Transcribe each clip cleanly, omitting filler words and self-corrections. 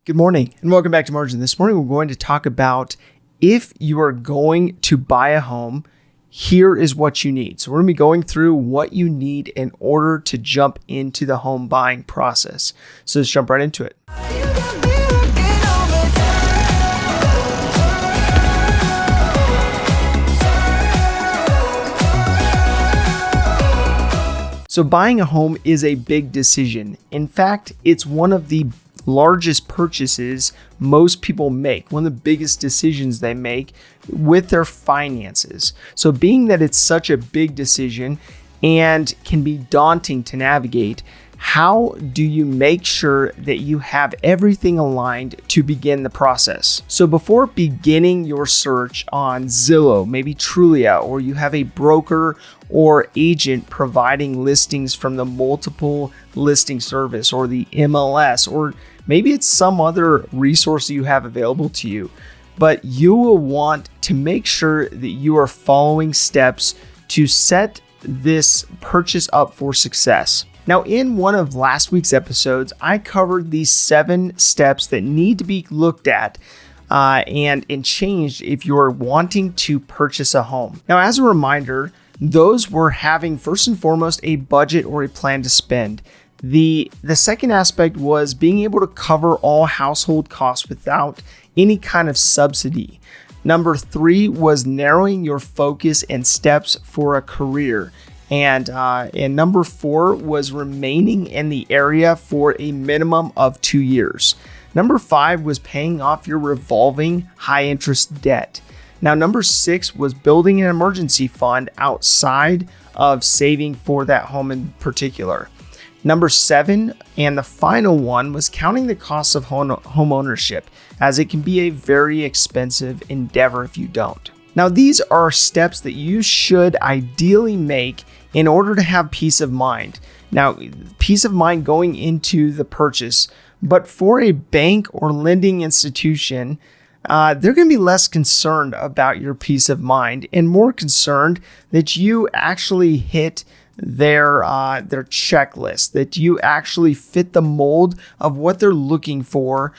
Good morning and welcome back to Margin. This morning we're going to talk about if you are going to buy a home, here is what you need. So we're going to be going through what you need in order to jump into the home buying process. So let's jump right into it. So buying a home is a big decision. In fact, it's one of the largest purchases most people make, one of the biggest decisions they make with their finances. So being that it's such a big decision and can be daunting to navigate, how do you make sure that you have everything aligned to begin the process? So before beginning your search on Zillow, maybe Trulia, or you have a broker or agent providing listings from the multiple listing service or the MLS, or maybe it's some other resource you have available to you, but you will want to make sure that you are following steps to set this purchase up for success. Now, in one of last week's episodes, I covered these 7 steps that need to be looked at and changed if you're wanting to purchase a home. Now, as a reminder, those were having first and foremost a budget or a plan to spend. The second aspect was being able to cover all household costs without any kind of subsidy. Number 3 was narrowing your focus and steps for a career. And number 4 was remaining in the area for a minimum of 2 years. Number 5 was paying off your revolving high interest debt. Now, number 6 was building an emergency fund outside of saving for that home in particular. Number 7, and the final one, was counting the costs of home ownership, as it can be a very expensive endeavor if you don't. Now, these are steps that you should ideally make in order to have peace of mind. Now, peace of mind going into the purchase, but for a bank or lending institution, they're going to be less concerned about your peace of mind and more concerned that you actually hit their checklist, that you actually fit the mold of what they're looking for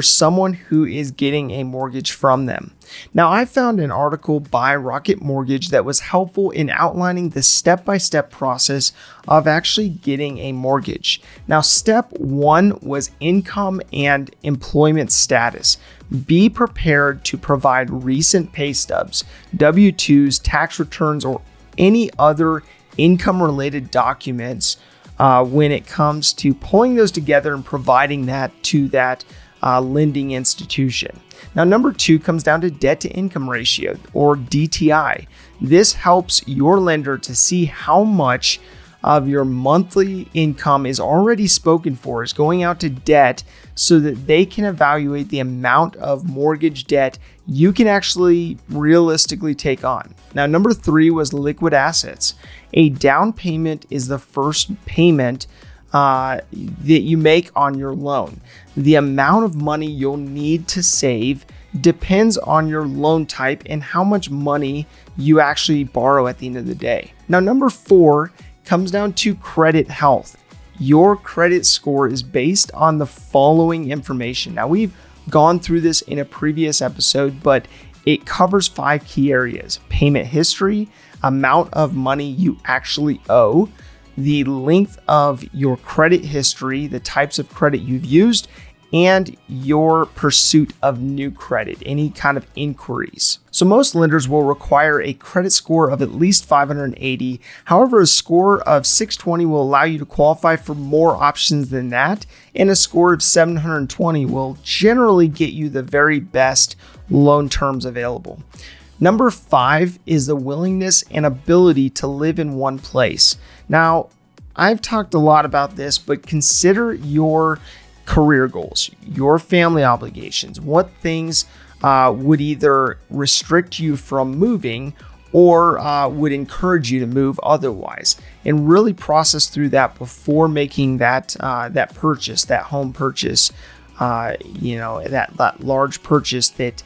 someone who is getting a mortgage from them. Now, I found an article by Rocket Mortgage that was helpful in outlining the step-by-step process of actually getting a mortgage. Now, step 1 was income and employment status. Be prepared to provide recent pay stubs, W-2s, tax returns, or any other income-related documents when it comes to pulling those together and providing that to that lending institution. Now, number 2 comes down to debt to income ratio, or DTI. This helps your lender to see how much of your monthly income is already spoken for, is going out to debt, so that they can evaluate the amount of mortgage debt you can actually realistically take on. Now, number 3 was liquid assets. A down payment is the first payment that you make on your loan. The amount of money you'll need to save depends on your loan type and how much money you actually borrow at the end of the day. Now, number 4 comes down to credit health. Your credit score is based on the following information. Now, we've gone through this in a previous episode, but it covers 5 key areas: payment history, amount of money you actually owe, the length of your credit history, the types of credit you've used, and your pursuit of new credit, any kind of inquiries. So most lenders will require a credit score of at least 580. However, a score of 620 will allow you to qualify for more options than that, and a score of 720 will generally get you the very best loan terms available. Number 5 is the willingness and ability to live in one place. Now, I've talked a lot about this, but consider your career goals, your family obligations, what things would either restrict you from moving or would encourage you to move otherwise, and really process through that before making that purchase, that home purchase, that large purchase that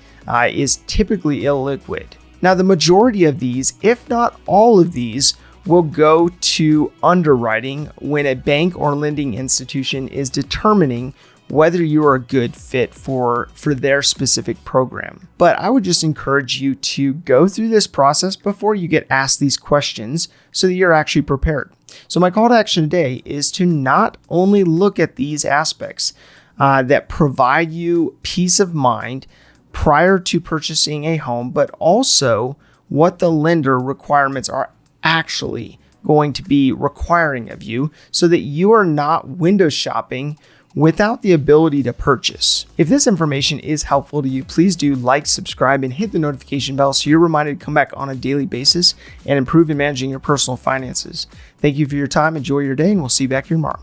is typically illiquid. Now, the majority of these, if not all of these, will go to underwriting when a bank or lending institution is determining whether you are a good fit for their specific program. But I would just encourage you to go through this process before you get asked these questions so that you're actually prepared. So my call to action today is to not only look at these aspects that provide you peace of mind prior to purchasing a home, but also what the lender requirements are actually going to be requiring of you so that you are not window shopping without the ability to purchase. If this information is helpful to you, please do like, subscribe, and hit the notification bell so you're reminded to come back on a daily basis and improve in managing your personal finances. Thank you for your time. Enjoy your day, and we'll see you back here tomorrow.